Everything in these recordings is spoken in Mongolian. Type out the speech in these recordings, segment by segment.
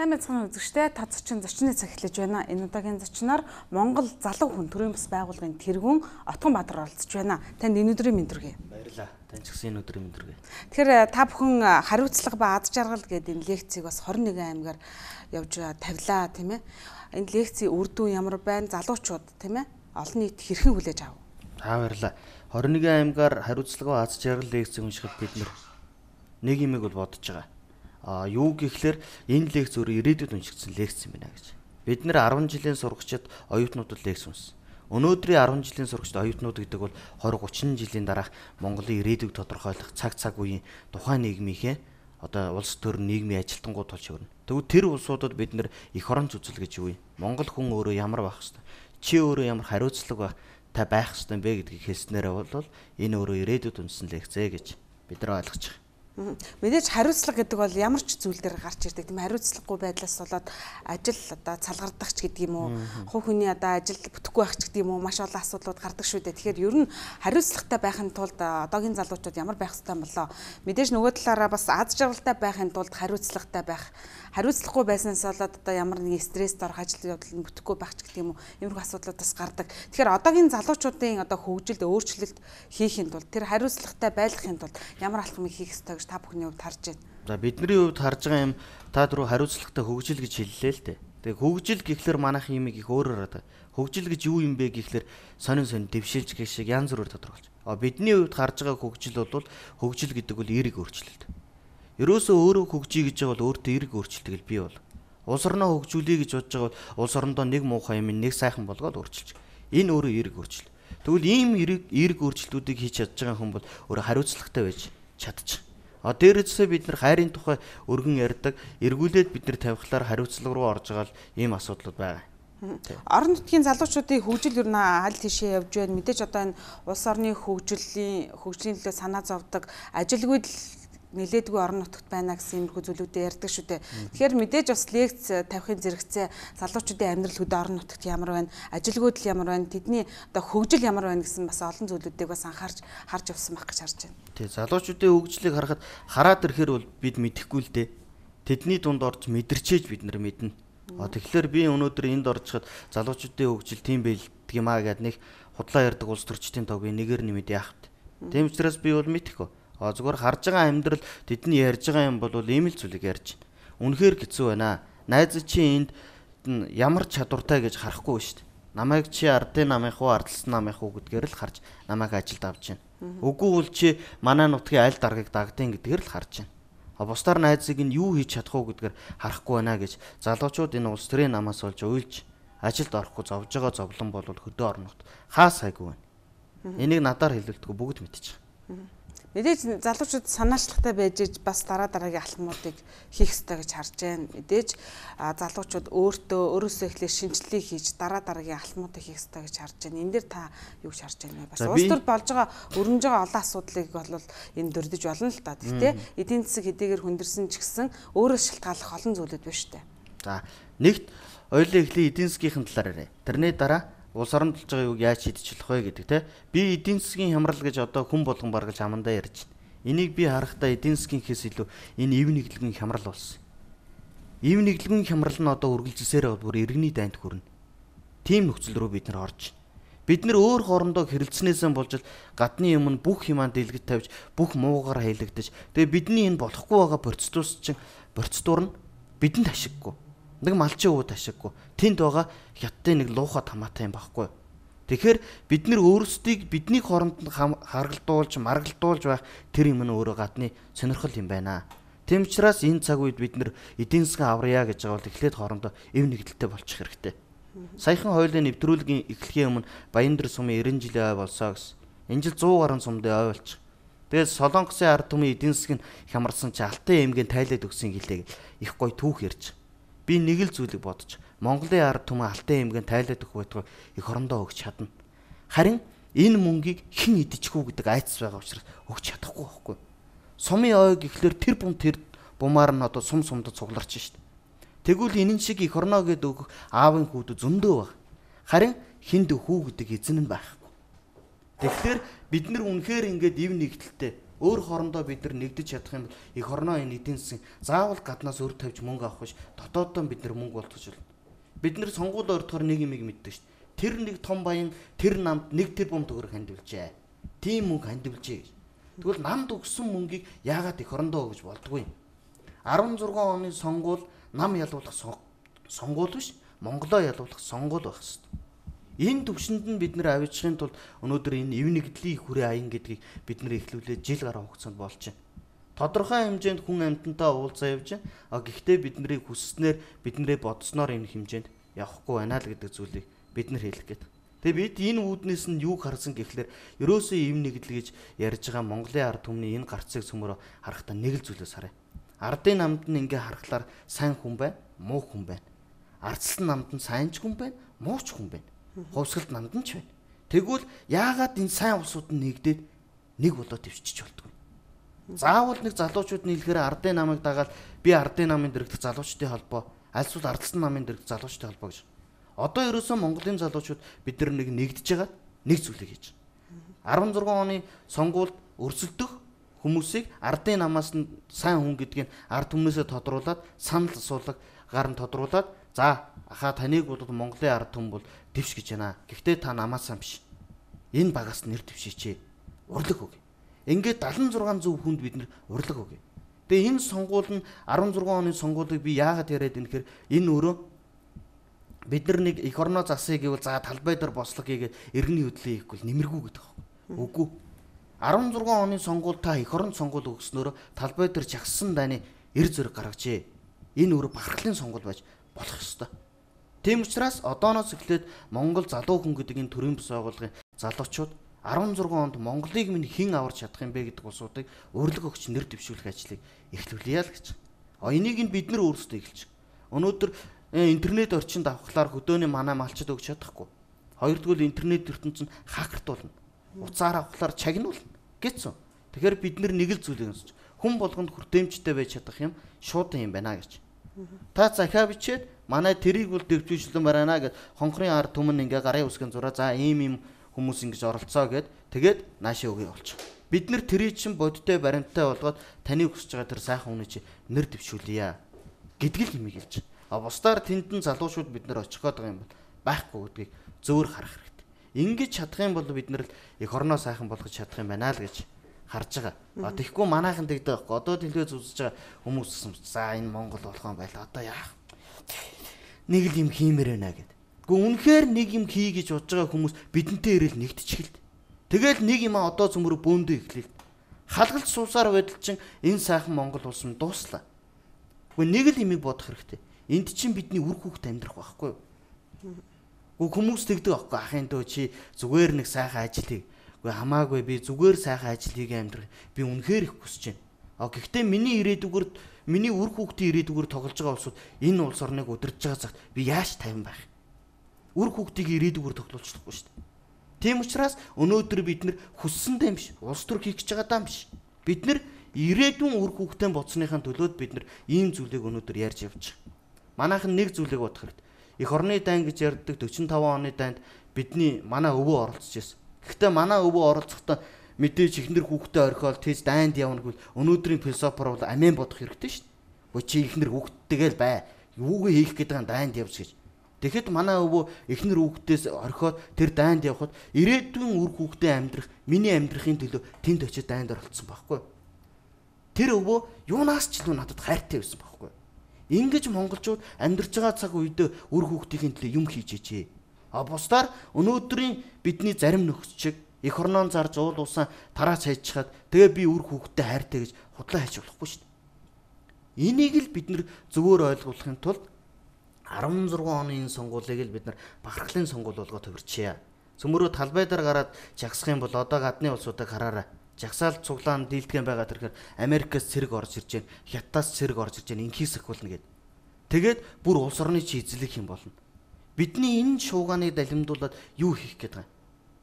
Сайн мэцхан үзэгчтэй та зочны цаг эхлэж байна. Энэ удаагийн зочноор Монгол залуу хүн төрийн бас байгууллагын тэргүүн Отгон Баатар оролцож байна. Танд энэ өдрийн мэндүргье. Баярлалаа. Танд ч гэсэн энэ өдрийн мэндүргье. Тэгэхээр та бүхэн хариуцлага ба аз жаргал гэдэг энэ лекцийг бас 21 аймгаар явж тавилаа тийм ээ. Энэ лекцийн үр дүн ямар байна? Залуучууд тийм ээ. Олон нийт хэрхэн хүлээж авав? Баярлалаа. 21 аймгаар хариуцлага ба аз жаргал лекцийг уншихад бид нэг юмыг бол бодож байгаа. Юу гэхлээр энэ лекц өөрөө ирээдүйд уншигдсан лекц юм байна гэж. Бид нэр 10 жилийн сурагчид оюутнуудад лекц уншсан. Өнөөдрийн 10 жилийн сурагчид оюутнууд гэдэг бол 20 30 жилийн дараах Монголын ирээдүйг тодорхойлох цаг үеийн тухайн нийгмийнхээ одоо улс төр нийгмийн ажилтнууд болж өрнө. Тэгвэл тэр улсуудад бид нэр эх оронч үзэл гэж юу вэ? Монгол хүн өөрөө ямар байх хэвээр? Чи өөрөө ямар хариуцлага байх хэвээр бэ гэдгийг хэлснээрээ бол энэ өөрөө ирээдүйд уншсан лекц гэж бид нар ойлгож байгаа. Мэдээж хариуцлага гэдэг бол ямар ч зүйл дээр гарч ирдэг тийм хариуцлагагүй байдлаас болоод ажил одоо цалгардаг ч гэдэг юм уу хувь хүний одоо ажил бүтэхгүй байх ч гэдэг юм уу маш олон асуудлууд гардаг шүү дээ. Тэгэхээр ер нь хариуцлагатай байхын тулд одоогийн залуучууд ямар байх ёстой юм болоо. Мэдээж нөгөө талаараа бас аз жаргалтай байхын тулд хариуцлагатай байх. Хариуцлагагүй байснаас болоод одоо ямар нэгэн стресст орох ажил явдал нь бүтэхгүй байх ч гэдэг юм уу иймэрхүү асуудлууд бас гардаг. Тэгэхээр одоогийн залуучуудын одоо хөгжилд өөрчлөлт хийхин тулд тэр хариуцлагатай байлгахын тулд ямар алхмыг хийх ёстой гэж та бүхний хувьд харж байна. За бидний хувьд харж байгаа юм та дөрөв хариуцлагатай хөгжил гэж хэллээ л дээ. Тэгээ хөгжил гэхлээр манайх юм их өөрөөр хараад. Хөгжил гэж юу юм бэ гэхлээр сонин дэвшилж гэх шиг янз бүрээр тодорхойлж. Бидний хувьд харж байгаа хөгжил бол хөгжил гэдэг бол эерэг өөрчлөлт. Ерөөсөө өөрөө хөгжиж гэж байгаа бол өөртөө эерэг өөрчлөлтийг бий бол. Улс орноо хөгжүүлэе гэж бодож байгаа бол улс орондоо нэг муухай юм нэг сайхан болгоод өөрчилж. Энэ өөрөө эерэг өөрчлөлт. Тэгвэл ийм эерэг өөрчлөлтүүдийг хийж чадж байгаа хүн бол өөрөө хариуцлагатай байж чадчих. Дээрээсээ бид нар хайрын тухай өргөн ярьдаг, эргүүлээд бид нар тавихлаар хариуцлага руу орж байгаа ийм асуудлууд байгаа. Орон нутгийн залуучуудын хөгжил ер нь аль тишээ явж байна. Мэдээж одоо энэ улс орны хөгжлийн төлөө санаа зовдөг, ажилгүйд нэлээдгүй орон нутагт байна гэсэн иймэрхүү зүйлүүдээ ярьдаг шүү дээ. Тэгэхээр мэдээж бас лекц тавихын зэрэгцээ залуучуудын амьдрал хөдөө орон нутагт ямар байна, ажилгүйдэл ямар байна, тэдний одоо хөгжил ямар байна гэсэн бас олон зүйлүүдийг бас харж явсан байх гэж харж байна. Тий, залуучуудын хөгжлийг харахад хараад ирэхээр бол бид мэдэхгүй л дээ. Тэдний дунд орж мэдэрчээж бид нар мэднэ. Тэгэхээр би өнөөдөр энд оржихад залуучуудын хөгжил тийм байлдаг юм аа гэдэг нэг худлаа ярддаг улс төрчдийн тог би нэгээр нэмэд яахт. Тийм учраас би бол мэдэхгүй. Зүгээр харж байгаа амьдрал тэдний ярьж байгаа юм бол ийм л зүйлийг ярьж байна. Үнэхээр хэцүү байна. Найз чи энд ямар чадвартай гэж харахгүй шүү дээ. Намайг чи ардын намынх уу ардалсан намынх уу гэдгээр л харж намайг ажилд авч байна. Үгүй бол чи манай нутгийн аль даргаыг дагдیں۔ Гэдгээр л харж байна. Бусдаар найзыг нь юу хийж чадах уу гэдгээр харахгүй байна гэж залуучууд энэ улс төрийн намаас олж уйлж ажилд орохгүй зовж байгаа зовлон бол хөдөө орон нутг хаа сайгүй байна. Энийг надаар хэлэлдэггүй бүгд мэдчихэж байгаа. Мэдээж залуучууд санаачлагтай байж бас дараагийн алхмуудыг хийх ёстой гэж харж байна. Мэдээж залуучууд өөрөөсөө эхлээ шинжилгээ хийж дараагийн алхмуудыг хийх ёстой гэж харж байна. Энэ дээр та юу гэж харж байна вэ? Бас улс төр болж байгаа өрнөж байгаа олон асуудлыг бол энэ дөрдөж болно л та. Гэхдээ эдийн засаг хэдийгээр хүндэрсэн ч гэсэн өөрөөс шалтгааллах олон зүйлүүд байна шүү дээ. За нэгт ойлоо эхлээ эдийн засгийн талаар яриа. Тэрний дараа улс оронд болж байгаа юуг яаж шийдэж болох вэ гэдэг те. Би эдийн засгийн хямрал гэж одоо хүн болгон баргалж амандаа ярьж байна. Энийг би харахтаа эдийн засгийн хэс илүү энэ ив нэглэгэн хямрал болсон. Ив нэглэгэн хямрал нь одоо үргэлжилсээр бүр иргэний дайнд хүрнэ. Тим нөхцөл рүү бид нар орж байна. Бид нар өөр хоорондоо хэрэлцснээсээ болж гадны юм нь бүх юмаа дэлгэж тавьж бүх муугаар хайлагдаж тэгээ бидний энэ болохгүй байгаа процедур нь бидэнд ашиггүй. Нэг малчин ууд ашиггүй. Тэнд байгаа хятадын нэг луухай тамаатай юм байхгүй. Тэгэхээр бид нэр өөрсдийг бидний хооронд нь харгалдуулж, маргалдуулж байх тэр юм нь өөрөө гадны сонирхол юм байна. Тэм учраас энэ цаг үед бид нэр эдийн засгийн аврая гэж байгаа бол эхлээд хоорондоо эв нэгдэлтэй болчих хэрэгтэй. Саяхан хуулийн нэвтрүүлгийн эхлэхийн өмнө Баяндөр сумын 90 жилийн ой болсоо гэсэн. Энэ жил 100 гаруй сумдын ой болчих. Тэгээд Солонгосын ард түмэн эдийн засгийг хямарсан чи Алтан аймгийн тайлаад өгсөн гэлээ их гой түүх ярьж. Би нэг л зүйлийг бодож Монголын ард түмэн Алтан аймгийн тайлаад өгөх байтугай их орондоо өгч чадна. Харин энэ мөнгийг хэн идэчихүү гэдэг айдас байгаа учраас өгч чадахгүй байхгүй. Сумын ой гэхлээр тэр бумаар нь одоо сумдад цугларч шít. Тэгвэл энэ шиг их орноо гэдэг өгөх аавын хүүд зөндөө баг. Харин хүнд хүү гэдэг эзэн нь байхгүй. Тэгэхээр бид нар үнэхээр ингээд ив нэгдэлтэй өөр хоорондоо бид нар нэгдэж чадах юм бол эх орноо энэ эдийн засгийн заавал гаднаас өр тавьж мөнгө авах биш, дотооддоо бид нар мөнгө болтгож болно. Бид нар сонгуульд ордохоор нэг юм мэддэг шүү дээ. Тэр нэг том баян тэр намд 1 тэрбум төгрөг хандивлжээ. Тийм мөнгө хандивлжээ гэж. Тэгвэл намд өгсөн мөнгийг яагаад эх орондоо өгж болдгүй юм? 16 оны сонгуул нам ялуулах сонгуул биш, Монголоо ялуулах сонгуул байх хэрэгтэй. Энэ төвшөнд нь бид нэр авчрахын тулд өнөөдөр энэ эв нэгдлийн хүрээ аян гэдгийг бид нэр эхлүүлээд жил гаруй хугацаанд болж байна. Тодорхой хэмжээнд хүн амьтантай уулзаа явж байна. Гэхдээ бид нарыг хүсснээр биднэрээ бодсноор энэ хэмжээнд явахгүй байна л гэдэг зүйлийг бид нар хэлэх гээд. Тэгээ бид энэ үүднээс нь юу харсан гэхлээр ерөөсөө эв нэгдэл гэж ярьж байгаа Монголын ард түмний энэ гарцыг цөмөрө харахтаа нэг л зүйлээс харъя. Ардын намд нь ингээ харахаар сайн хүн байна, муу хүн байна. Ардсан намд нь сайн ч хүн байна, муу ч хүн байна. Хувьсгалт намд нь ч байна. Тэгвэл яагаад энэ сайн улсууд нь нэгдээд нэг болоод төвчж болтгоо? Заавал нэг залуучууд нийлэхээр ардын намыг дагаад би ардын намын дэрэгдэх залуучдын холбоо, альсвал ардсан намын дэрэгдэх залуучдын холбоо гэж. Одоо ерөөсөө Монголын залуучууд бид нар нэгдэж байгаа нэг зүйлийг хийж байгаа. 16 оны сонгуульд өрсөлдөх хүмүүсийг ардын намаас нь сайн хүн гэдгийг ард түмнээсээ тодруулаад санал асуулгаар нь тодруулаад за ахаа таныг бол Монголын ард түмэн бол дэвш гэж байна. Гэхдээ та намаасаа биш. Энэ багаас нэр дэвшээч. Урлаг өгье. Ингээд 76 зөв хүнд бид нэр урлаг өгье. Тэгээ энэ сонгуул нь 16 оны сонгуулийг би яагаад яриад байна гэхээр энэ өөрөө бид нар нэг эх орноо засъя гэвэл за талбай дээр бослог хийгээд иргэний хөдлөлийг хийхгүй нэмэргүй гэдэг байна. Үгүй. 16 оны сонгуул та эх орон сонгуул өгснөөр талбай дээр жагссан дайны эр зэрэг гаргажээ. Энэ өөрөө бахархлын сонгуул байж болох ёстой. Тийм учраас одооноос эхлээд Монгол залуу хүн гэдэг энэ төрийн бус байгууллагын залуучууд 16 онд Монголыг минь хэн аварч чадах юм бэ гэдэг асуудыг урилга өгч нэр дэвшүүлэх ажлыг эхлүүлье л гэж. Энийг нь бид нар өөрсдөө эхэлж. Өнөөдөр интернет орчинд авахлаар хөдөөний манай малчид өгч чадахгүй. Хоёрдугаар интернет ертөнцийн хакертуулна. Уцаар авахлаар чагнуулна гэсэн. Тэгэхээр бид нар нэг л зүйлийг сонсч хүн болгонд хүртээмжтэй байж чадах юм шуудан юм байна гэж. Та захиа бичээд манай тэрийг бол дэвшүүлсэн барайна гэд хонхрын ард түмэн ингээ гарын үсгэн зураа за ийм хүмүүс ингэж оролцоо гэд тэгээд наашаа өгье болчих. Бид нар тэрийг чинь бодтой баримттай болгоод таныг хүсэж байгаа тэр сайхан хүний чи нэр дэвшүүлье гэдгэл юм хэлж. Бусдаар тэндэн залуучууд бид нар очих гээд байгаа юм бол байхгүй гэдгийг зөөр харах хэрэгтэй. Ингэж чадах юм бол бид нар эх орноо сайхан болгож чадах юм байна л гэж харж байгаа. Тэгэхгүй манайхан тэгдэг байхгүй. Одоо телевиз үзэж байгаа хүмүүс за энэ Монгол болох юм байл. Одоо яах? Нэг л юм хиймээр байна гэд. Гэхдээ үнэхээр нэг юм хий гэж бодож байгаа хүмүүс бидэнтэй ирэл нэгтчихэл. Тэгэл нэг юм одоо цөмөр бөөндөө эхлэв. Халгалж суусаар байдал чинь энэ сайхан Монгол улс нь дууслаа. Гэхдээ нэг л юмыг бодох хэрэгтэй. Энд чинь бидний үр хүүхэд амьдрах байхгүй юу? Хүмүүс тэгдэг байхгүй. Ахын дөө чи зүгээр нэг сайхан ажил хий. Гэхдээ хамаагүй би зүгээр сайхан ажил хийгээ амьдрах. Би үнэхээр их хүсэж байна. Гэхдээ миний ирээдүгээр миний үр хүүхдийн ирээдүгээр тоглож байгаа улсууд энэ улс орныг удирдах байгаа цагт би яаж тайван байх? Үр хүүхдийг ирээдүгээр тоглуулчихгүй шүү дээ. Тийм учраас өнөөдөр бид нэр хүссэндээ биш, улс төр хийх гэж байгаа даа биш. Бид нэр ирээдүйн үр хүүхдээ бодсныхаа төлөөд бид нэр ийм зүйлийг өнөөдөр ярьж явж байгаа. Манайхан нэг зүйлийг бодох хэрэгтэй. Эх орны дайн гэж ярьдаг 45 оны дайнд манай өвөө оролцож байсан. Гэхдээ манай өвөө оролцохдоо мэдээж ихнэр хүүхдээ орхиол тийж дайнд явна гэвэл өнөөдрийн философор бол амийн бодох хэрэгтэй шүү дээ. Өө чи ихнэр хүүхдтэйгээл бай. Юугүй хийх гэдэг нь дайнд явж гэж. Тэгэхэд манай өвөө эхнэр хүүхдээс орхиод тэр дайнд явхад ирээдүйн үр хүүхдээ амьдрах, миний амьдрахын төлөө тэнд очиж дайнд оролцсон байхгүй. Тэр өвөө юунаас ч илүү надад хайртай байсан байхгүй. Ингэж монголчууд амьдарч байгаа цаг үед үр хүүхдийн төлөө юм хийж ижээ. Бусдаар өнөөдрийн бидний зарим нөхөс чиг эх орноон зарж уул уусаа тараач хайчихад тэгээ би үр хүүхдтэй хайртай гэж худлаа хайж болохгүй шүү дээ. Энийг л бид нэр зөвөр ойлгуулахын тулд 16 оны энэ сонгуулийг л бид нар бахархлын сонгуул болгоод төвөрчье. Цөмөрөө талбай дээр гараад жагсах юм бол одоо гадны улсуудыг хараарай. Жагсаал цуглаан дийлдгэн байгаа тэрхээр Америкаас цэрэг орж ирж байна. Хятадаас цэрэг орж ирж байна. Инхийс ахуулна гэд. Тэгээд бүр улс орны чи эзлэх юм болно. Бидний энэ шуугааныг далимдуулаад юу хийх гээд байгаа юм?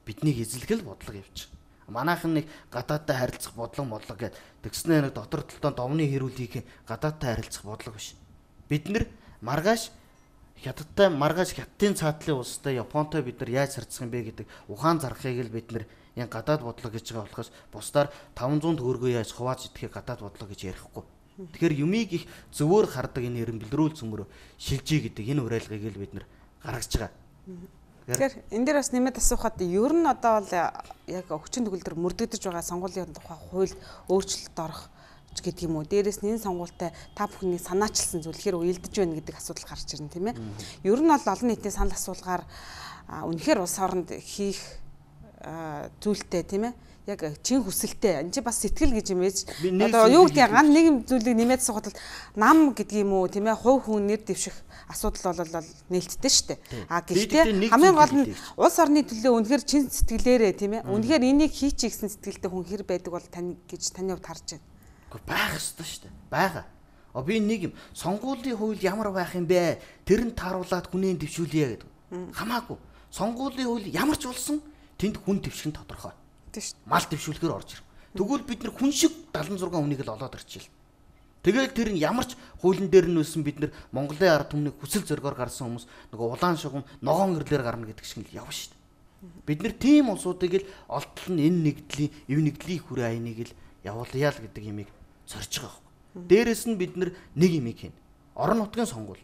Бидний эзлэх л бодлого явж байгаа. Манайхан нэг гадаадтай харилцах бодлого гэд тэгснээр нэг дотор талдаа довны хэрүүл хийх гадаадтай харилцах бодлого биш. Бид нэр маргааш хятадтай маргааш хятадын цаатлын улстай Японтой бид нар яаж харьцах юм бэ гэдэг ухаан зархыг л бид нар энэ гадаад бодлого гэж байгаа болохоос бусдаар 500 төгрөгөө яаж хувааж идэхээ гадаад бодлого гэж ярихгүй. Тэгэхээр юмыг их зөвөр хардаг энэ эренбэлрүүл цөмрөө шилжиж гэдэг энэ уриалгыг л бид нар гаргаж байгаа. Тэгэхээр энэ дээр бас нэмээд асуухад ер нь одоо бол яг өвчин төгөлдөр мөрдөгдөж байгаа сонгуулийн тухай хууль өөрчлөлт орох гэдэг юм уу. Дээрээс нь энэ сонгуультай та бүхний санаачилсан зүйл хэр уялдаж байна гэдэг асуудал гарч ирнэ тийм ээ. Ер нь бол олон нийтийн санал асуулгаар үнэхээр улс оронд хийх зүйлтэй тийм ээ. Яг чин хүсэлтэй. Энд чи бас сэтгэл гэж юм ээж. Одоо юу гэдэг ган нэг юм зүйлийг нэмээд сухад нам гэдэг юм уу тийм ээ. Хувь хүн нэр дэвших асуудал бол нээлттэй шүү дээ. Гэхдээ хамгийн гол нь улс орны төлөө үнэхээр чин сэтгэлээрээ тийм ээ. Үнэхээр энийг хийчих гэсэн сэтгэлтэй хүн хэр байдаг бол тань гэж таны хувьд харж байна. Байх ёстой шүү дээ. Бага. Би нэг юм сонгуулийн хууль ямар байх юм бэ? Тэр нь тааруулаад хүнээ дэвшүүлье гэдэг. Хамаагүй. Сонгуулийн хууль ямар ч болсон тэнд хүн дэвших нь тодорхой. Мал дэвшүүлэхээр орж ирв. Тэгвэл бид нар хүн шиг 76 хүнийг л олоод ирчихэл. Тэгэл тэр нь ямар ч хуулийн дээр нь өссөн бид нар Монголын ард түмний хүсэл зоригоор гарсан хүмүүс нөгөө улаан шугам ногоон гэрлээр гарна гэдэг шиг л явна шүү дээ. Бид нар тийм улсуудыг л олтол нь энэ нэгдлийн эв нэгдлийн хүрээ аяныг л явуулъя л гэдэг юмыг зорж байгаа юм. Дээрээс нь бид нар нэг юмыг хийнэ. Орон нутгийн сонгуул.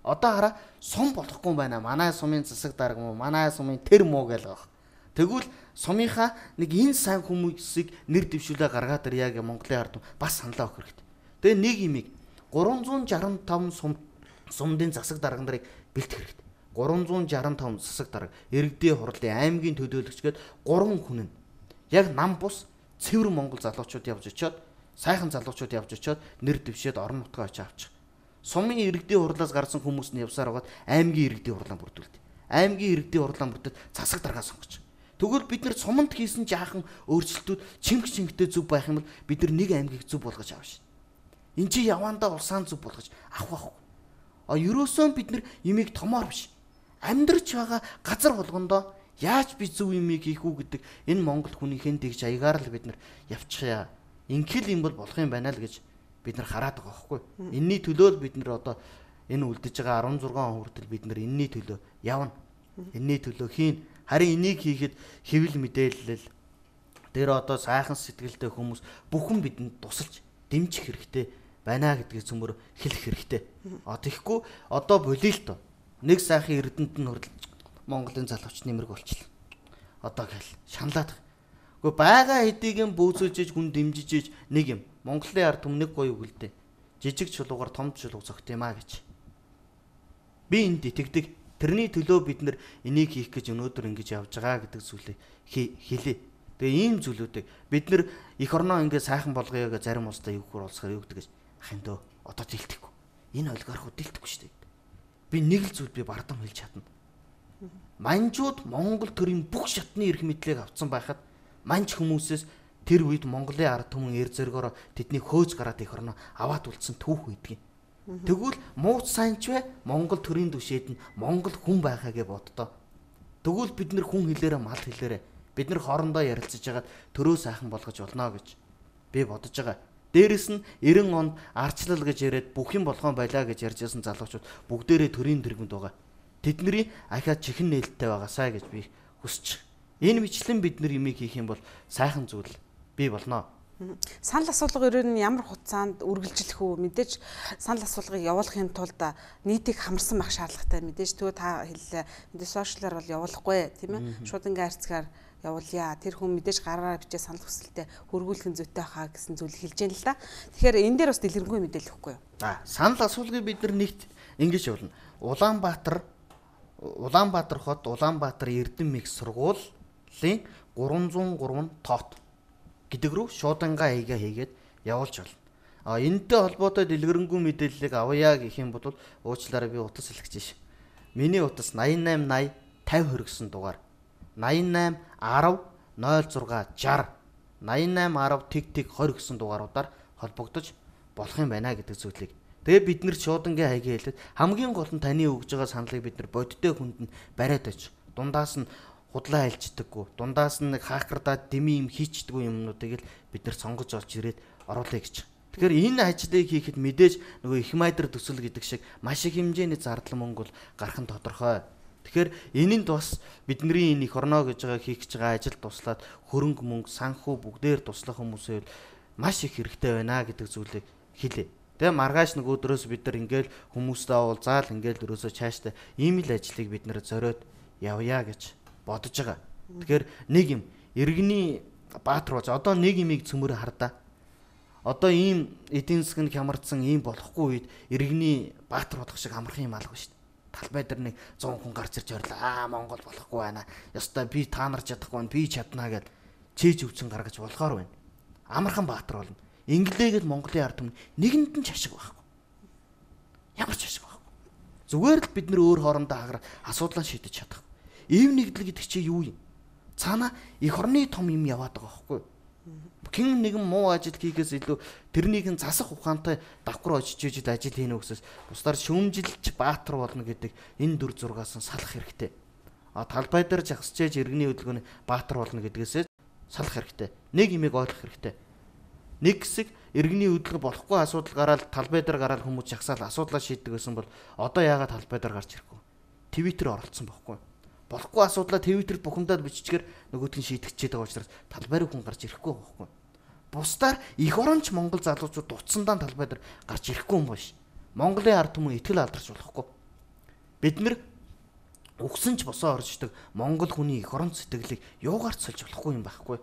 Одоо хараа сум болохгүй байна. Манай сумын засаг дарга мó, манай сумын тэр муу гэж байгаа. Тэгвэл сумынхаа нэг энэ сайн хүмүүсийг нэр дэвшүүлээ гаргаад ирьяа гэх Монголын ард бас саналаа өгөх хэрэгтэй. Тэгээ нэг юмыг 365 сумдын засаг дарга нарыг бэлтгэх хэрэгтэй. 365 засаг дарга, иргэдийн хурлын аймгийн төлөөлөгч гээд 3 хүн нь яг нам бус цэвэр Монгол залуучууд явж очиод, сайхан залуучууд явж очиод нэр дэвшээд орон нутгаа очиж авчих. Сумын иргэдийн хурлаас гарсан хүмүүс нь явсаар байгаад аймгийн иргэдийн хурлаа бүрдүүлдэг. Аймгийн иргэдийн хурлаа бүрдээд засаг даргаа сонгож. Тэгвэл бид нар суманд хийсэн жаахан өөрчлөлтүүд чимэгтэй зөв байх юм бол бид нар нэг аймгийг зөв болгож авах шин. Энд чи явандаа улсаан зөв болгож авах байхгүй. Ерөөсөө бид нар юмыг томоор биш. Амьдрч байгаа газар болгондоо яаж би зөв юмыг хийх үү гэдэг энэ Монгол хүнийхэн тэгж аягаар л бид нар явчихъя. Инхэл юм бол болох юм байна л гэж бид нар хараад байгаа байхгүй. Энийний төлөө л бид нар одоо энэ үлдэж байгаа 16 он хүртэл бид нар энийний төлөө явна. Энийний төлөө хийн. Харин энийг хийхэд хэвлэл мэдээлэл дээр одоо сайхан сэтгэлтэй хүмүүс бүхэн бидэнд тусалж дэмжих хэрэгтэй байна гэдгийг цөмөр хэлэх хэрэгтэй. Тэгэхгүй одоо болиё л доо. Нэг сайхан эрдэнэт нь хүрэл Монголын залууч нэмэрг болчихлоо. Одоо гэл шаналаад. Гэхдээ байгаа хэдийг нь бөөцөж хүн дэмжиж нэг юм. Монголын ард түмнийг гоё өгөлдөө. Жижиг чулуугаар том чулуу зогт юм а гэж. Би энд итгэдэг. Тэрний төлөө бид нар энийг хийх гэж өнөөдөр ингэж явж байгаа гэдэг зүйлийг хэлээ. Тэгээ ийм зүйлүүдийг бид нар эх орноо ингэ сайхан болгоё гэж зарим улстай юу гэхээр болсоор юу гэдэг гэж ахын дөө одоо дэлтэхгүй. Энэ олигархууд дэлтэхгүй шүү дээ. Би нэг л зүйл би бардам хэлж чадна. Манжууд Монгол төрийн бүх шатны эрх мэдлийг авцсан байхад манж хүмүүсээс тэр үед Монголын ард түмэн эр зөргөөр тэднийг хөөж гараад эх орноо аваад үлдсэн түүх үйдэг. Тэгвэл мууц сайнч вэ Монгол төрийн түшээд нь Монгол хүн байхаа гэж боддоо. Тэгвэл бид нар хүн хэлээрээ мал хэлээрээ бид нар хоорондоо ярилцаж хагаад төрөө сайхан болгож болно гэж би бодож байгаа. Дээрэс нь 90 онд арчлал гэж яриад бүх юм болгоон байлаа гэж ярьж байсан залуучууд бүгдээрээ төрийн дэргэнд байгаа. Тэдний ахаад чихэн нээлттэй байгаасаа гэж би хүсэж. Энэ мэтлэн бид нар юмыг хийх юм бол сайхан зүйл бий болно. Санал асуулга ер нь ямар хугацаанд үргэлжлэх үү? Мэдээж санал асуулгыг явуулахын тулд нийтийг хамарсан байх шаардлагатай. Мэдээж төө та хэллээ. Мэдээж сошиалар бол явуулахгүй тийм ээ. Шууд ингээ харьцгаар явуулъя. Тэр хүн мэдээж гараараа бичээ санал хүсэлтэд хөргүүлэх нь зүйтэй хаа гэсэн зүйл хэлж яана л да. Тэгэхээр энэ дээр бас дэлгэрэнгүй мэдээлэл өгөхгүй юу? Санал асуулгыг бид нар нэгт ингэж явуулна. Улаанбаатар хот Улаанбаатар Эрдэнэ мэх сургуулийн 303 тоот гэдэг рүү шуудангаа хийгээд явуулж байна. Энэтэй холбоотой дэлгэрэнгүй мэдээллийг авъя гэх юм бол уучлаарай би утас хэлэх гэж. Миний утас 8880 50 гэсэн дугаар 88 10 06 60 88 10 тэг 20 гэсэн дугааруудаар холбогдож болох юм байна гэдэг зүйлийг. Тэгээ бид нэр шуудангийн хаягийн хэлээд хамгийн гол нь таны өгж байгаа саналыг бид нар бодиттой хүнд нь бариад оч. Дундаас нь худлаа хэлждэггүй. Дундаас нь нэг хакердаа дэмий юм хийчдэггүй юмнуудыг л бид нар сонгож олж ирээд оруулъя гэж. Тэгэхээр энэ ажлыг хийхэд мэдээж нөгөө их майдэр төсөл гэдэг шиг маш их хэмжээний зардал мөнгө бол гарах нь тодорхой. Тэгэхээр энэнд бас бидний энэ эх орноо гэж байгаа хийх гэж байгаа ажил туслаад хөрөнгө мөнгө санхүү бүгдээр туслах хүмүүсээ маш их хэрэгтэй байна гэдэг зүйлийг хэлээ. Тэгээ маргааш нэг өдрөөс бид нар ингээл хүмүүстэй уулзаал ингээл дөрөөсөө цаашдаа ийм л ажлыг бид нар зориод явъя гэж бодож байгаа. Тэгэхээр нэг юм иргэний баатар болж одоо нэг юмыг цөмөр хардаа. Одоо ийм эдийн засгийн хямарсан ийм болохгүй үед иргэний баатар бодох шиг амархан юм алга шүү дээ. Талбай дээр нэг 100 хүн гарч ирж орлоо. Монгол болохгүй байна. Ёстой би та нар чадахгүй байна. Би чаднаа гэд чийж өвчин гаргаж болохоор байна. Амархан баатар болно. Инглигээд Монголын ард түмэн нэгэнд нь ч ашиг байхгүй. Ямар ч ашиг байхгүй. Зүгээр л бид нөр өөр хоорондоо хагараа асуудлаа шийдэж чадах. Ийм нэгдэл гэдэг чинь юу юм? Цаана эх орны том юм яваад байгаа байхгүй. Хэн нэгэн муу ажил хийхээс илүү тэрнийг нь засах ухаантай давхар очиж ижил ажил хийнэ гэсээс бусдаар шүүмжилж баатар болно гэдэг энэ дүр зургаас нь салах хэрэгтэй. Талбай дээр жагсчээж иргэний хөдөлгөөний баатар болно гэдгээсээ салах хэрэгтэй. Нэг юмыг ойлгох хэрэгтэй. Нэг хэсэг иргэний хөдөлгөөн болохгүй асуудал гараад талбай дээр гараад хүмүүс жагсаал асуудлаа шийддэг гэсэн бол одоо яагаад талбай дээр гарч ирэхгүй? Твиттер оролцсон байхгүй. Болохгүй асуудлаа Твиттерт бухимдаад биччихээр нөгөөдг нь шийдэгчээд байгаа учраас талбай руу хүн гарч ирэхгүй байхгүй. Бусдаар эх оронч Монгол залуучууд дуцсандаа талбай дээр гарч ирэхгүй юм биш. Монголын ард түмэн итгэл алдарч болохгүй. Бид нэр өгсөн ч босоо орждог Монгол хүний эх орон сэтгэлийг юугаарч сольж болохгүй юм байхгүй.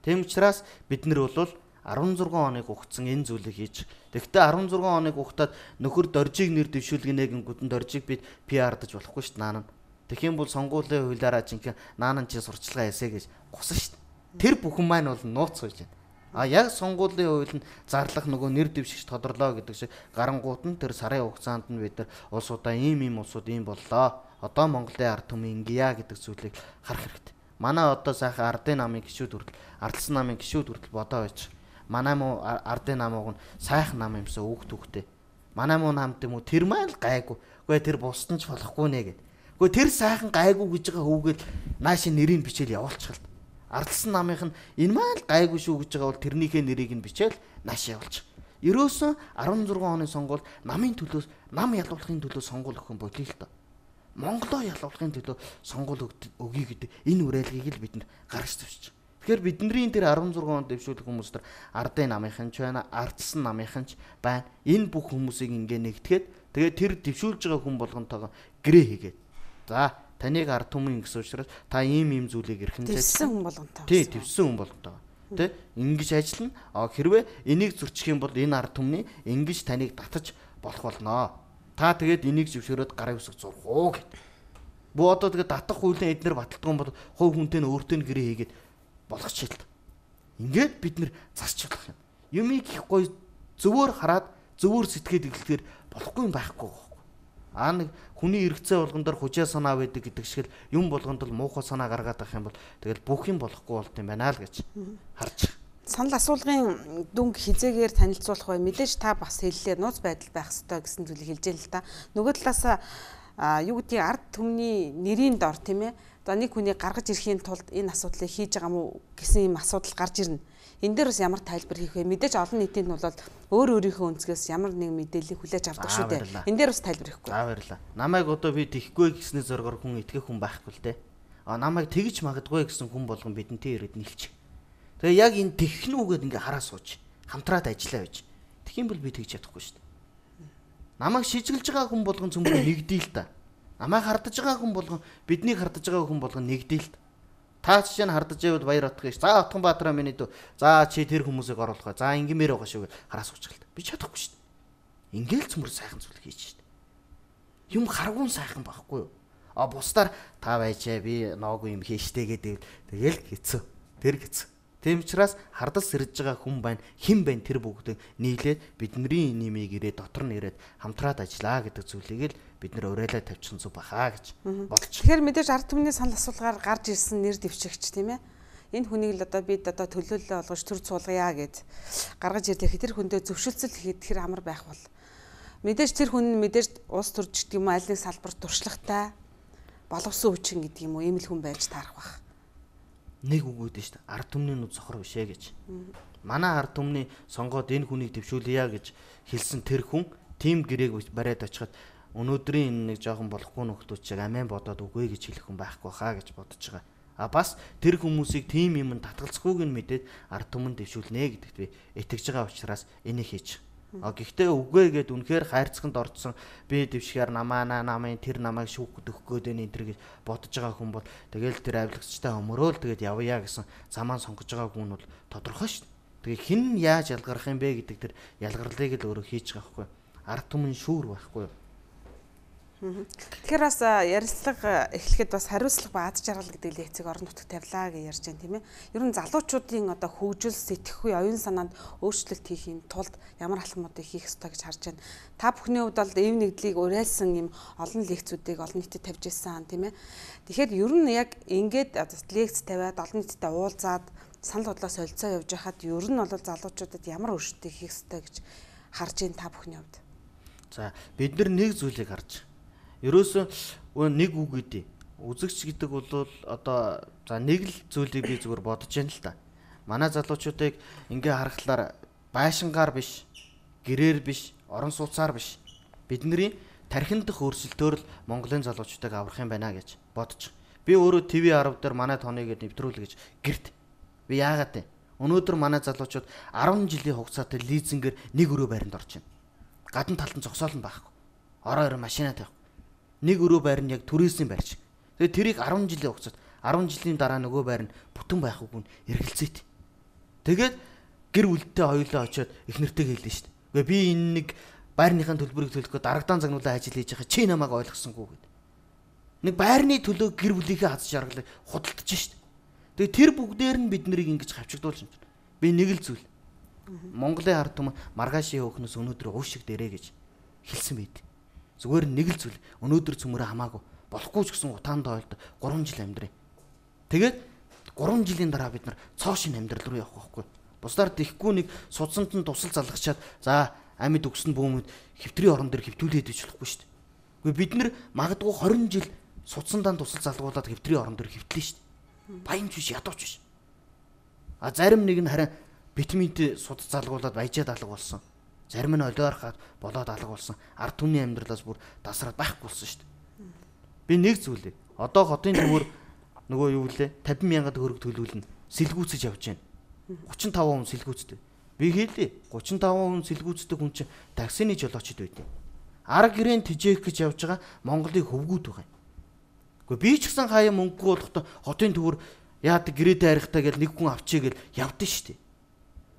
Тэм учраас бид нэр бол 16 хоног хугацсан энэ зүйлийг хийж. Тэгэхдээ 16 хоног хугацаад нөхөр доржиг нэр дэвшүүлгэнэ гингүүтэн доржиг бид PR-даж болохгүй шүү дээ наана. Тэгэх юм бол сонгуулийн хуулиараа жинхэнэ наанан чи сурчлагаа хийсэ гэж гусан шүү дээ. Тэр бүхэн маань бол нууц сууж байна. Яг сонгуулийн хууль нь зарлах нөгөө нэр дэвшигч тодорлоо гэдэг шиг гарангуут нь тэр сарын хугацаанд нь бид нар улсуудаа ийм улсууд ийм боллоо. Одоо Монголын ард түмэн ингэя гэдэг зүйлийг харах хэрэгтэй. Манай одоо сайхан ардын намын гишүүд хүртэл ардсан намын гишүүд хүртэл бодоо байж. Манай муу ардын намыг нь сайхан нам юмсаа үгт. Манай муу намд юм уу тэр маань л гайгүй. Үгүй тэр бусдын ч болохгүй нэ гэд. Үгүй тэр сайхан гайгүй гэж байгаа хүүгээд наашийн нэрийг бичээл явуулчихлаа. Ардсан намынх нь энэ маань л гайгүй шүү гэж байгаа бол тэрнийхээ нэрийг нь бичээл нааш явуулчих. Ерөөсөн 16 оны сонгуульд намын төлөө нам ялуулахын төлөө сонгуул өгөх юм болиё л доо. Монголоо ялуулахын төлөө сонгуул өгье гэдэг энэ үрэлгийг л бид нар гаргаж тавьчих. Тэгэхээр бидний тэр 16 онд дэвшүүлэх хүмүүс нар ардын намынхан ч байна, ардсан намынхан ч байна. Энэ бүх хүмүүсийг ингээ нэгтгэхэд тэгээд тэр дэвшүүлж байгаа хүн болгонтойгоо гэрээ хийгээд. За таныг ард түмэн гэсэн учраас та ийм зүйлийг эрхэн зайлшгүй хүн болгонтой. Тий, твсэн хүн болгонтой. Тэ ингэж ажиллана. Хэрвээ энийг зөрчих юм бол энэ ард түмний ингэж таныг татаж болох болно. Та тэгээд энийг зөвшөөрөөд гарын үсэг зурх уу гэд. Бөө одоо тэгээд татах хуулийн эднэр баталдсан бол хувь хүнтэй нь өөртөө нь гэрээ хийгээд болох ч хэлт. Ингээд бид нэр засч болох юм. Юмыг их гоё зөвөр хараад зөвөр сэтгэхэд эглэхээр болохгүй юм байхгүй. Нэг хүний эргэцээ болгон дор хужаа санаа байдаг гэдэг шиг л юм болгонд л муухай санаа гаргаад байх юм бол тэгэл бүх юм болохгүй болт юм байна л гэж харж. Санал асуулгын дүнг хизээгээр танилцуулах бай. Мэдээж та бас хэллээ нууц байдал байх ёстой гэсэн зүйлийг хэлж яана л та. Нөгөө талаас юу гэдгийг ард түмний нэрийн дор тийм ээ. Одоо нэг хүний гаргаж ирэхийн тулд энэ асуудлыг хийж байгаа мó гэсэн юм асуудал гарч ирнэ. Энэ дээр бас ямар тайлбар хийх вэ? Мэдээж олон нийтэнд нь бол өөр өөрийнхөө өнцгөөс ямар нэг мэдээллийг хүлээж авдаг шүү дээ. Энэ дээр бас тайлбар хийхгүй. Баярлалаа. Намайг одоо би тэхгүй гэсний зоргоор хүн итгэх хүн байхгүй л дээ. Намайг тэгж магадгүй гэсэн хүн болгон бидэнтэй ирээд нийлчих. Тэгээ яг энэ тэгэх нүгээд ингээ хараа сууж, хамтраад ажиллаа байж. Тэгэх юм бол би тэгж чадахгүй шүү дээ. Намайг шижиглж байгаа хүн болгон цөмөр нэгдээ л та. Намайг хардаж байгаа хүн болгон биднийг хардаж байгаа хүн болгон нэгдээ л та. Та ч чинь хардаж байвал баяр отох гэж. За Отгонбаатараа миний дүү. За чи тэр хүмүүсийг оруулах бай. За ингэмээр байгаа шүү гэж хараа суучихлаа. Би чадахгүй шүү дээ. Ингээл цөмөр сайхан зүйл хийж шүү дээ. Юм харгуун сайхан байхгүй юу? Бусдаар та байжээ би nooгүй юм хийштэй гэдэг. Тэгэл хэцүү. Тэр хэцүү. Тийм учраас хардас сэрж байгаа хүн байна. Хэн байна тэр бүгдийг нийлээд бидний нэмийг ирээд дотор нь ирээд хамтраад ажиллаа гэдэг зүйлийг л бид нэр уриалаа тавьчихсан зүг бахаа гэж бодож. Тэгэхээр мэдээж ард түмний санал асуулгаар гарч ирсэн нэр дэвшигч тийм ээ. Энэ хүнийг л одоо бид одоо төлөөлөл олгож төр цуулгая гэж гаргаж ирлээ. Тэр хүндээ зөвшөлтсөл хийхэд тэр амар байх бол мэдээж тэр хүн мэдээж улс төрч гэдэг юм аль нэг салбар туршлагатай боловсон хүчин гэдэг юм уу ийм л хүн байж таарах бах. нэг үг үүдэн шүү дээ. Ард түмний нүд сохор бишээ гэж. Манай ард түмний сонгоод энэ хүнийг төвшүүлье гэж хэлсэн тэр хүн тим гэрээг бариад очиход өнөөдрийн энэ нэг жоохон болохгүй нөхдүүд чиг амийн бодоод үгүй гэж хэлэх хүн байхгүй хаа гэж бодож байгаа. А бас тэр хүмүүсийг тим юм татгалзахгүйг нь мэдээд ард түмэн төвшүүлнэ гэдэгт би итгэж байгаа учраас энийг хийж. Гэхдээ үгүй гэд үнэхээр хайрцагт орцсон би дэвшгээр намын тэр намайг шүүхгдөх гээд энэ гэж бодож байгаа хүн бол тэгэл тэр авилгачтай өмөрөөл тэгээд явъя гэсэн замаа сонгож байгаа хүн бол тодорхой шүү дээ. Тэгээ хэн яаж ялгарх юм бэ гэдэг тэр ялгарлыг л өөрөө хийж байгаа байхгүй. Ард түмэн шүүр байхгүй. Тэгэхээр бас ярилцлага эхлэхэд бас хариуцлага ба ад жаргал гэдэг лекцийг орон нутагт тавилаа гэж ярьж байна тийм ээ. Ер нь залуучуудын одоо хөгжил сэтгэхгүй оюун санаанд өөрчлөлт хийхийн тулд ямар алхмуудыг хийх ёстой гэж харж байна. Та бүхний хувьд бол эв нэгдлийг уриалсан юм олон лекцүүдийг олон нийтэд тавьж ирсэн тийм ээ. Тэгэхээр ер нь яг ингээд лекц тавиад олон нийтэд уулзаад санал бодлоо солилцоо явж байхад ер нь бол залуучуудад ямар өөрчлөлтийг хийх ёстой гэж харж байна та бүхний хувьд. За бид нэг зүйлийг харж ерөөсөө нэг үг гэдэг. Үзэгч гэдэг бол одоо за нэг л зүйлийг би зүгээр бодож байна л да. Манай залуучуудыг ингээ харахаар байшингаар биш, гэрээр биш, орон сууцаар биш. Бидний тархинд дэх өөрчлөлтөөр л Монголын залуучуудыг аврах юм байна гэж бодож. Би өөрөө TV10 дээр манай тооныг нэвтрүүлэх гэж гэрт. Би яагаад вэ? Өнөөдөр манай залуучууд 10 жилийн хугацаатай лизингээр нэг өрөө байранд орж байна. Гадна талд нь зогсоол нь байхгүй. Ороо ороо машинаа тавих. Нэг өрөө байр нь яг түрээсийн байр шиг. Тэгээд тэрийг 10 жилийн хугацаанд 10 жилийн дараа нөгөө байр нь бүтэн байх үгүй эргэлзээт. Тэгээд гэр бүлтэй хоёулаа очиод их нэртэйг хэллээ шүү дээ. Үгүй би энэ нэг байрныхаа төлбөрийг төлөхөд дарагдаан загнуулаа ажил хийж байгаа чи намайг ойлгосонгүй гэд. Нэг байрны төлөө гэр бүлийнхээ хаз жаргалыг худалдаж шүү дээ. Тэгээд тэр бүгдээр нь бид нарыг ингэж хавчигдуулж байна. Би нэг л зүйл. Монголын ард түмэн маргаашийн хөөхнөөс өнөөдөр уушиг дээрээ гэж хэлсэн байд. Зүгээр нэг л зүйл. Өнөөдөр цөмөрө хамаагүй болохгүй ч гэсэн утаандаа ойлд 3 жил амьдрий. Тэгээд 3 жилийн дараа бид нар цоо шин амьдрал руу явах байхгүй. Бусдаар тэхгүй нэг судсанд нь тусал залгачаад за амьд өгсөн бөөмөд хэвтрийн орон дээр хэвтүүлээд иж болохгүй шүү дээ. Үгүй бид нар магадгүй 20 жил судсандаа тусал залгуулад хэвтрийн орон дээр хэвтлээ шүү дээ. Баямч биш ядууч биш. А зарим нэг нь харин витаминтэй суд залгуулад баяжаад алга болсон. Зарим нь олиорхаад болоод алга болсон. Ард түмний амьдралаас бүр дасраад байхгүй болсон шүү дээ. Би нэг зүйлээ. Одоо хотын төвөр нөгөө юу лээ 50,000 төгрөг төлөвлөнө. Сэлгүүцэж явж байна. 35% сэлгүүцтэй. Би хэлээ. 35% сэлгүүцтэй хүн чинь таксины жолоочд байдیں۔ Арга гэрэн тижээх гэж явж байгаа Монголыг хөвгүүд байгаа юм. Гэхдээ би ч гэсэн хаяа мөнгөгүй болохтой хотын төвөр яадаг гэрээтэй харихтаа гэж нэг хүн авчиг гэж явдсан шүү дээ.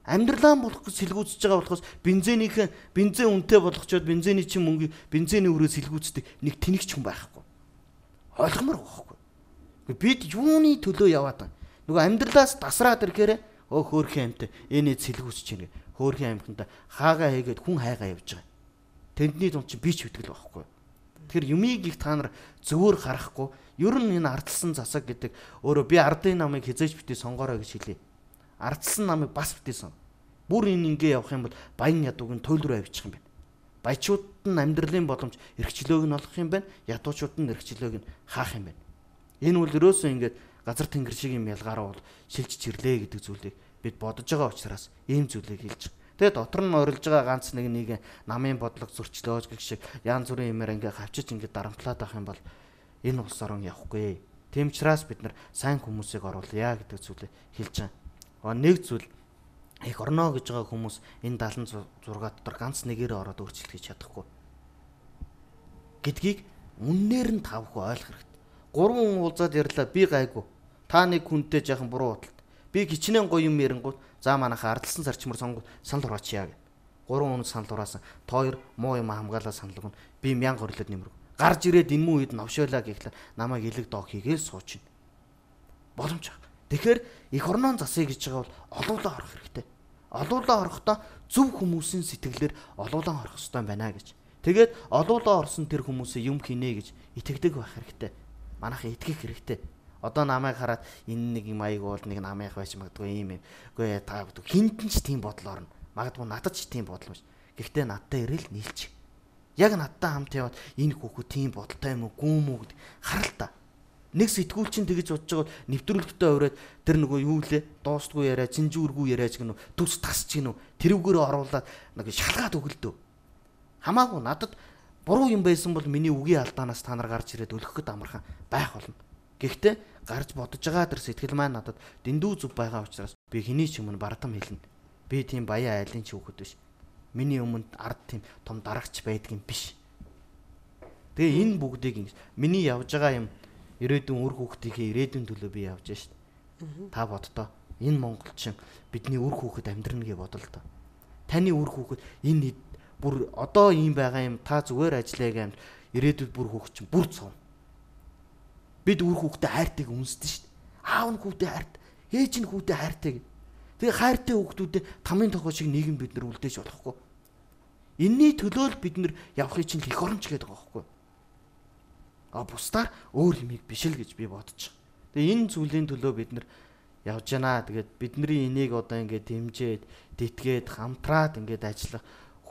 Амьдралаа болох гэж сэлгүүцэж байгаа болохоос бензин үнэтэй болгочоод бензиний чинь мөнгө бензиний өрөө сэлгүүцдэг нэг тэнэгч хүн байхгүй. Ойлгомоор байхгүй. Бид юуны төлөө яваад байна. Нөгөө амьдралаас дасраад ирэхээр хөөрхөн амьтаа энэ сэлгүүцэж чинь хөөрхөн амьтанда хаагаа хийгээд хүн хайгаа явж байгаа. Тэндний дунд чи би ч үтгэл байхгүй. Тэгэхээр юмыг их та нар зөвөр харахгүй. Ер нь энэ ардсан засаг гэдэг өөрөө би ардын намыг хизээж битээ сонгоорой гэж хэлээ. Ардсан намыг бас битээ сон. Бүр энэ ингээ явах юм бол баян ядууг нь туйл руу авчих юм байна. Баячууд нь амьдралын боломж эрхчлөөг нь олох юм байна. Ядуучууд нь эрхчлөөг нь хаах юм байна. Энэ бол ерөөсөө ингээд газар тэнгэр шиг юм ялгаараа бол шилж чирлээ гэдэг зүйлийг бид бодож байгаа учраас ийм зүйлийг хэлж байгаа. Тэгээ дотор нь орилж байгаа ганц нэг намын бодлого зөрчлөөж гэх шиг янз бүрийн юмэр ингээ хавчиж ингээ дарамтлаад авах юм бол энэ улс орон явахгүй. Тийм учраас бид нар сайн хүмүүсийг оруулъя гэдэг зүйлийг хэлж байгаа. Нэг зүйл их орно гэж байгаа хүмүүс энэ 76 дотор ганц нэгээрээ ороод өөрчлөлт хийж чадахгүй гэдгийг үннээр нь тавхуу ойлгох хэрэгтэй. 3 хүн уулзаад ярьлаа би гайгүй. Та нэг хүнтэй яахан буруу бодлоо. Би гिचнэн гоё юм ярингууд за манайхаа ардсан зарчмаар сонгоод санал хураачаа гэв. 3 хүн санал хураасан. Тоор муу юм хамгаалаа санал өгнө. Би 1000 хорлоод нэмрэг. Гарч ирээд энэ муу үед новшоолаа гэхлээр намайг илэг дог хийгээл суучин. Боломж. Тэгэхээр их орнон засыг гэж байгаа бол олуулаа орох хэрэгтэй. Олуулаа орохдоо зөв хүмүүсийн сэтгэлээр олуулаа орох ёстой байна гэж. Тэгээд олуулаа орсон тэр хүмүүсээ юм хийнэ гэж итгэдэг байх хэрэгтэй. Манайхан итгэх хэрэгтэй. Одоо намайг хараад энэ нэг юм аяг бол нэг намайх байж магадгүй юм. Үгүй та хинтэн ч тийм бодол орно. Магадгүй надад ч тийм бодол биш. Гэхдээ надтай ирэл нийлчих. Яг надтай хамт яваад энэ хүүхэд тийм бодолтой юм уу гүм үү гэдэг харал та. Нэг сэтгүүл чинь тэгэж бодож байгаа бол нэвтрүүлэгтээ ороод тэр нөгөө юу лээ дуустгүй яриа, зинжүүргүй яриач гэнэ үү, төс тасч гэнэ үү, тэрүүгээр оруулаад нэг шалгаад өгөлдөө. Хамаагүй надад буруу юм байсан бол миний үгийн алдаанаас та нар гарч ирээд өлөхөд амархан байх болно. Гэхдээ гарч бодож байгаа тэр сэтгэл маань надад дэндүү зүв байгаа учраас би хэний ч өмнө бардам хэлнэ. Би тийм баян айлын ч хүүхэд биш. Миний өмнө ард тийм том дарагч байдгийн биш. Тэгээ энэ бүгдийг миний явж байгаа юм ирээдүйн үр хүүхдийнхээ ирээдүйн төлөө би явж шít. Та боддоо энэ монголчин бидний үр хүүхэд амьдрна гэж бодол доо. Таны үр хүүхэд энэ бүр одоо ийм байгаа юм та зүгээр ажиллая гэмт ирээдүйд бүр хүүхэд чинь бүр цов. Бид үр хүүхдээ хайртайг үнсдэн шít. Аав нь хүүхдээ хайрт, ээж нь хүүхдээ хайртай гэд. Тэгээ хайртай хүүхдүүдэд тамийн тохиол шиг нийгэм бид нар үлдээж болохгүй. Энийний төлөө л бид нар явахыг чинь их оромч гэдэг байгаа байхгүй. Бусдаар өөр юмыг биш л гэж би бодож байгаа. Тэгээ энэ зүйлийн төлөө бид нар явж байна. Тэгээд бидний энийг одоо ингээд дэмжээд, дитгээд, хамтраад ингээд ажиллах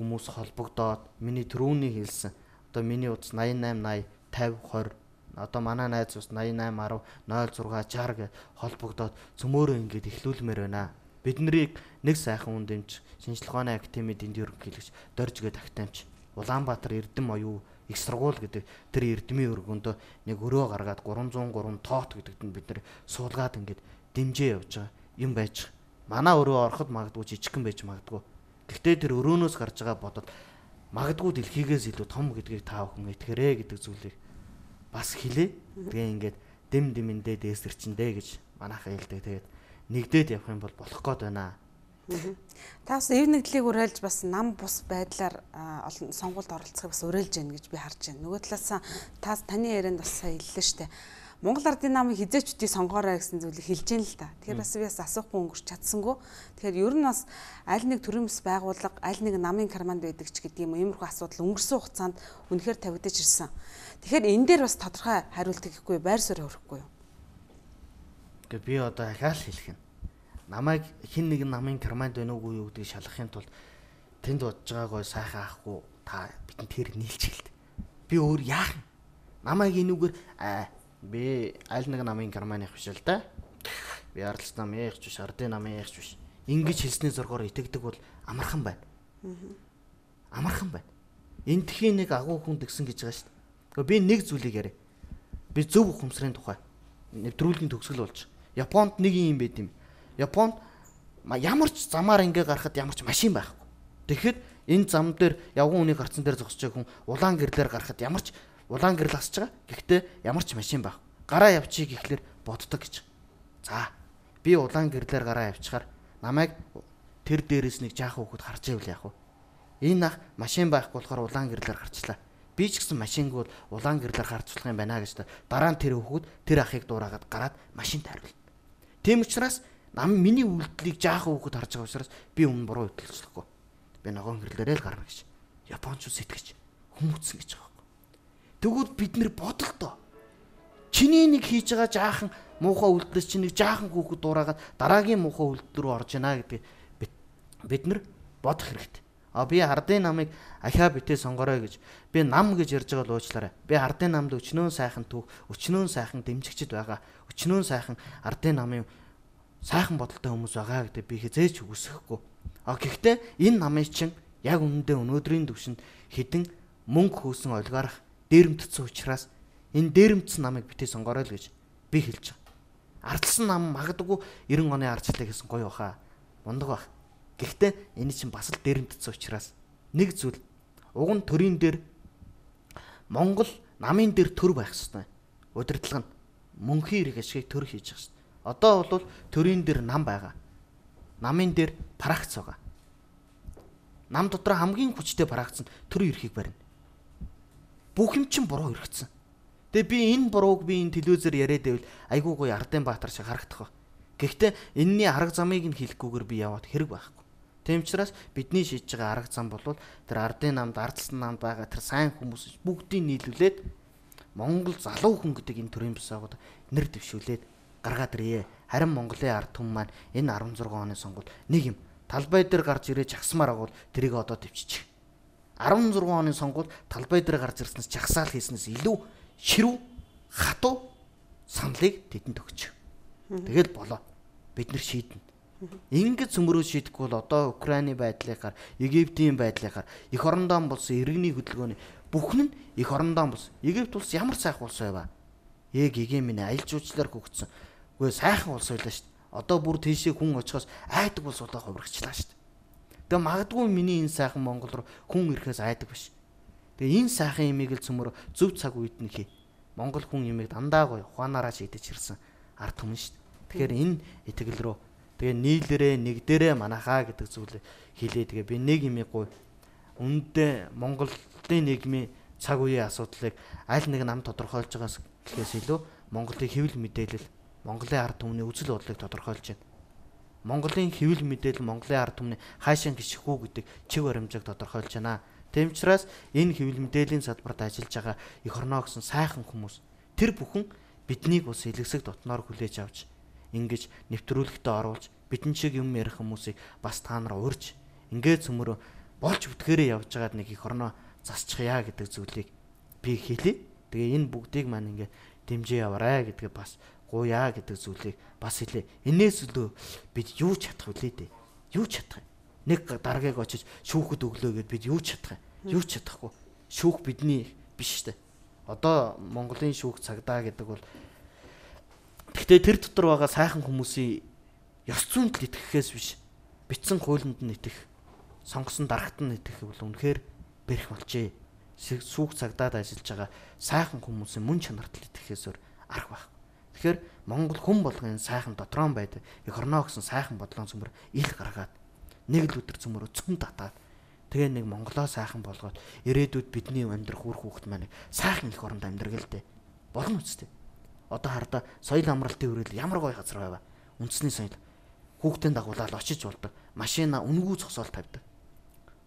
хүмүүс холбогдоод миний түрүүний хэлсэн одоо миний утас 88 80 50 20 одоо манай найз ус 88 10 06 60 гэж холбогдоод цөмөөрөө ингээд эхлүүлмээр байна. Бид нарыг нэг сайхан үн дэмж шинжлэх ухааны академид энд ерөнхийлөгч Доржгээ Тагтамч Улаанбаатар Эрдэм оюу их сургууль гэдэг тэр эрдмийн өргөндөө нэг өрөө гаргаад 303 тоот гэдэгт нь бид нэр суулгаад ингээд дэмжээ явж байгаа юм байж. Манай өрөө ороход магадгүй жижигхэн байж магадгүй. Гэхдээ тэр өрөөнөөс гарч байгаа бодод магадгүй дэлхийгээс илүү том гэдгийг та бүхэн итгэрээ гэдэг зүйлийг бас хэлээ. Тэгээ ингээд дэм дэмэндээ дээсэрчэндээ гэж манайхаа хэлдэг. Тэгээд нэгдээд явах юм бол болох гээд байна. Та бас эв нэгдлийг уриалж бас нам бус байдлаар олон сонгуульд оролцохыг бас уриалж байна гэж би харж байна. Нөгөө талаас таны ярианд бас сайн хэллээ шүү дээ. Монгол Ардын намын хизээчдийг сонгоорой гэсэн зүйлийг хэлж байна л да. Тэгэхээр бас би асуухгүй өнгөрч чадсангүй. Тэгэхээр ер нь бас аль нэг төрийн бас байгууллага, аль нэг намын карманд байдаг ч гэдэг юм иймэрхүү асуудал өнгөрсөн хугацаанд үнэхээр тавигдаж ирсэн. Тэгэхээр энэ дээр бас тодорхой хариулт өгөхгүй байр суурь өрөхгүй юу? Гэхдээ би одоо ахаал хэлэх юм. Намайг хин нэгэн намын карманд байна уугүй юу гэдгийг шалгахын тулд тэнд бодож байгаагаа сайхан аахгүй та бидэн тэр нийлж хэлдэг. Би өөр яах юм? Намайг энүүгээр би аль нэг намын карманы их биш л да. Би ардс нам яах ч биш, ардын намын яах ч биш. Ингэж хэлсний зургаар итгэдэг бол амархан байна. Амархан байна. Эндхийн нэг агуу хүн тгсэн гэж байгаа шүү дээ. Би нэг зүйлийг яриа. Би зөв ухамсарын тухай нэвтрүүлгийн төгсгөл болж. Японд нэг юм байд юм. Японд ямар ч замаар ингээ гарахад ямар ч машин байхгүй. Тэгэхэд энэ зам дээр явган үнийг гарцсан дээр зогсож байгаа хүн улаан гэрлээр гарахад ямар ч улаан гэрэл асч байгаа. Гэхдээ ямар ч машин байхгүй. Гараа явчих гэхлээр боддог гэж. За би улаан гэрлээр гараа явчихаар намайг тэр дээрээс нэг жаахан хүүхэд харж ивэл яах вэ? Энэ ах машин байхгүй болохоор улаан гэрлээр гарчлаа. Би ч гэсэн машинг бол улаан гэрлээр харцуулах юм байна гэж дараа нь тэр хүүхэд тэр ахыг дуурайгаад гараад машинт хариулна. Тийм учраас миний үйлдэлийг жаахан хүүхэд харж байгаа учраас би өмнө буруу үйлдэлцлэхгүй. Би ногоон гэрлээрээ л гарна гэж. Японочууд сэтгэж хүмүүцсэн гэж байгаа. Тэгвэл бид нэр бодолтой. Чиний нэг хийж байгаа жаахан муухай үйлдэлс чи нэг жаахан хүүхэд дуурайгаад дараагийн муухай үйлдэл рүү орж ийна гэдэг бид нар бодох хэрэгтэй. Би ардын намыг ахаа битээ сонгорой гэж би нам гэж ярьж байгаа л уучлаарай. Би ардын намд өчнөө сайхан түүх, өчнөө сайхан дэмжигчд байгаа. Өчнөө сайхан ардын намын сайхан бодолтой хүмүүс байгаа гэдэг би хизээч үгүйсэхгүй. Гэхдээ энэ намын чинь яг үнэндээ өнөөдрийн түвшинд хідэн мөнгө хөөсөн олигарх дээрэмтсэн учраас энэ дээрэмтсэн намыг битээ сонгорой л гэж би хэлж байгаа. Ардсан нам магадгүй 90 оны ардчлалыг гэсэн гоё баха. Мундаг бах. Гэхдээ энэ чинь бас л дээрэмтсэн учраас нэг зүйл уг нь төрийн дээр Монгол намын дээр төр байх ёстой. Удирдлага нь мөнхийн эрх ашигыг төр хийж байгаа шүү. Одоо бол төрийн дээр нам байгаа. Намын дээр парагц байгаа. Нам дотор хамгийн хүчтэй парагц нь төр эрхийг барина. Бүх юм чинь буруу өргөцсөн. Тэгээ би энэ бурууг би энэ телевизээр яриад байвал айгүй гоё Ардын Баатар шиг харагдах ба. Гэхдээ энэний арга замыг нь хэлэхгүйгээр би яваад хэрэг байхгүй. Тийм учраас бидний шийдэж байгаа арга зам бол тэр Ардын намд, Ардсан намд байгаа тэр сайн хүмүүс бүгдийг нийлүүлээд Монгол залуу хүн гэдэг энэ төрийн босоогод нэр дэвшүүлээд гаргаад ирээ. Харин Монголын ард түмэн маань энэ 16 оны сонгуульд нэг юм талбай дээр гарч ирээ жагсмаар агуул тэрийг одоо төвччих. 16 оны сонгуульд талбай дээр гарч ирснээс жагсаал хийснээс илүү ширүү, хатуу саналыг тэдэнд өгч. Тэгэл болоо. Бид нар шийднэ. Ингээд цөмрөө шийдэхгүй бол одоо Украины байдлаар, Египтийн байдлаар эх орондоо болсон иргэний хөдөлгөөний бүхэн нь эх орондоо болсон. Египт улс ямар сайхан улс байв. Гэгээ минь аялал жуулчлалаар хөгжсөн. Үгүй сайхан улс байлаа шүү дээ. Одоо бүр тийшээ хүн очихоос айдаг улс болоо хувирагчлаа шүү дээ. Тэгээ магадгүй миний энэ сайхан Монгол руу хүн ирэхээс айдаг биш. Тэгээ энэ сайхан имийг л цөмөр зөв цаг үед нь хий. Монгол хүн имийг дандаа гоё ухаанаараа шийдэж ирсэн ард түмэн шүү дээ. Тэгэхээр энэ итгэл рүү тэгээ нийлэрээ нэгдэрээ манахаа гэдэг зүйлээ хэлээ. Тэгээ би нэг имийг гоё үндэ Монголын нийгмийн цаг үеийн асуудлыг аль нэг нам тодорхойлж байгаас гэхээс илүү Монголын хэвлэл мэдээлэл, Монголын ард түмний үзэл бодлыг тодорхойлж байна. Монголын хэвлэл мэдээлэл, Монголын ард түмний хаашаа гიშх үү гэдэг чиг баримжааг тодорхойлж байна. Тэм учраас энэ хэвлэл мэдээллийн салбарт ажиллаж байгаа эх орноо гэсэн сайхан хүмүүс тэр бүхэн биднийг бас илгэсэг дотноор хүлээж авч ингэж нэвтрүүлэгтээ оруулж бидэн шиг юм ярих хүмүүсийг бас та нар урьж ингээд цөмөрөө болж бүтгэрээ явж байгаад нэг эх орноо засчихъя гэдэг зүйлийг би хэлье. Тэгээ энэ бүгдийг маань ингээд дэмжиж яваарай гэдгээ бас гуяа гэдэг зүйлийг бас хэлье. Энээс илүү бид юу ч чадах вүлээ дээ. Юу ч чадах юм. Нэг даргаыг очиж шүүхэд өглөө гэд бид юу ч чадах юм. Юу ч чадахгүй. Шүүх бидний биш дээ. Одоо Монголын шүүх цагдаа гэдэг бол гэхдээ тэр дотор байгаа сайхан хүмүүсийн ёс зүйнд л итгэхээс биш. Битсэн хуулинд нь итгэх, сонгосон дарагт нь итгэх бол үнэхээр бэрх болжээ. Сүүх цагдаад ажиллаж байгаа сайхан хүмүүсийн мөн чанарт л итгэхээс өөр арга байхгүй. Тэгэхээр Монгол хүн болгон сайхан дотроон байдаг. Эх орноо гэсэн сайхан бодлон цөмөр ил гаргаад нэг л өдөр цөмөрөө цөм татаад тэгээ нэг Монголоо сайхан болгоод ирээдүйд бидний амьдрах үр хүүхэд маань сайхан эх оронд амьдрах л дээ. Болно үстэй. Одоо хардаа соёл амралтын хүрээлэл ямар гоё газар байва. Үндэсний соёл. Хүүхдийн дагуулаад очиж болдог. Машина үнгүй зогсоол тавьдаг.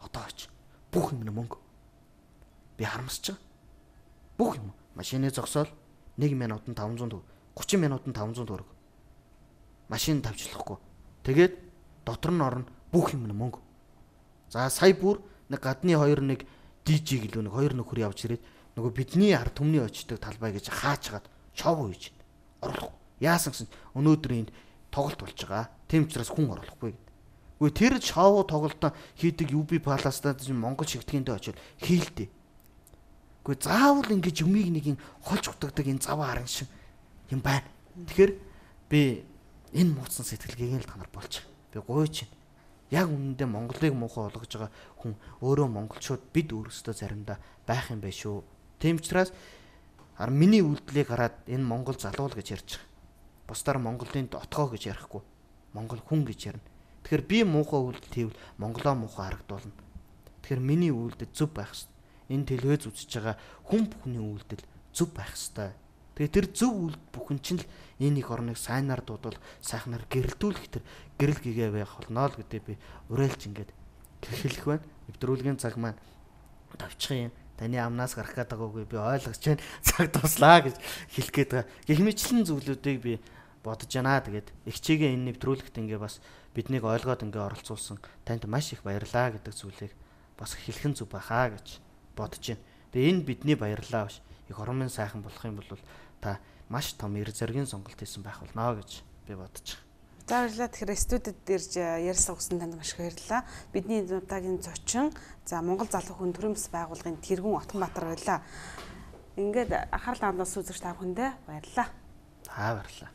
Одоо оч. Бүх юм мөнгө. Би харамсаж байгаа. Бүх юм. Машины зогсоол 1 минутанд 500 төгрөг. 30 минутанд 500 төгрөг. Машин тавьчлахгүй. Тэгээд дотор нь орно бүх юм мөнгө. За сая бүр нэг гадны 2-1 DJ гэлөө нэг 2 нөхөр явж ирээд нөгөө бидний ард түмний очдог талбай гэж хаачгаад шов үйж орлох. Яасан гэсэн өнөөдөр энд тоглолт болж байгаа. Тэм учраас хүн орлохгүй гэдэг. Үгүй тэр шоу тоглолтоо хийдэг UB Palace-д Монгол шигтгэндээ очил хийлдэ. Үгүй заавал ингэж юмыг нэг ин холж утгадаг энэ заваа харан шин юм байна. Тэгэхээр би энэ мууцсан сэтгэлгээг л та нар болж байгаа. Би гуйж байна. Яг үнэндээ Монголыг муухай болгож байгаа хүн өөрөө монголчууд бид өөрсдөө заримдаа байх юм байна шүү. Тэм учраас миний үйлдэлийг хараад энэ Монгол залуу л гэж ярьж байгаа. Бусдаар Монголын дотгоо гэж ярихгүй. Монгол хүн гэж ярина. Тэгэхээр би муухай үйлдэл хийвэл Монголоо муухай харагдуулна. Тэгэхээр миний үйлдэл зөв байх ёстой. Энэ телевиз үзэж байгаа хүн бүхний үйлдэл зөв байх ёстой. Тэгээ тэр зөв үйлдэл бүхэн чинь л энэ их орныг сайнаар дуудвал сайхнаар гэрэлтүүлэх тэр гэрэл гэгээ байх болно л гэдэг би уриалж ингээд хэлэх байна. Нэвтрүүлгийн цаг маань тавьчих юм. Таны амнаас гарах гээд байгаагүй би ойлгож байна. Цаг туслаа гэж хэлэх гээд байгаа. Гэх мэтлэн зүйлүүдийг би бодож байна. Тэгээд эгчээгээ энэ нэвтрүүлэгт ингээ бас биднийг ойлгоод ингээ оролцуулсан танд маш их баярлалаа гэдэг зүйлийг бас хэлхэн зүг байхаа гэж бодож байна. Тэгээ энэ бидний баярлалаа биш. Их орнын сайхан болох юм бол та маш том эр зэргийн сонголт хийсэн байх болно гэж би бодож байна. За баярлалаа. Тэгэхээр студид ирж ярьсан хүссэн танд маш их баярлалаа. Бидний удаагийн зочин за Монгол залуу хүн төрийн бас байгууллагын тэргүүн Отгонбаатар байлаа. Ингээд анхаарал хандуулсан үзэгч та бүхэндээ баярлалаа. Баярлалаа.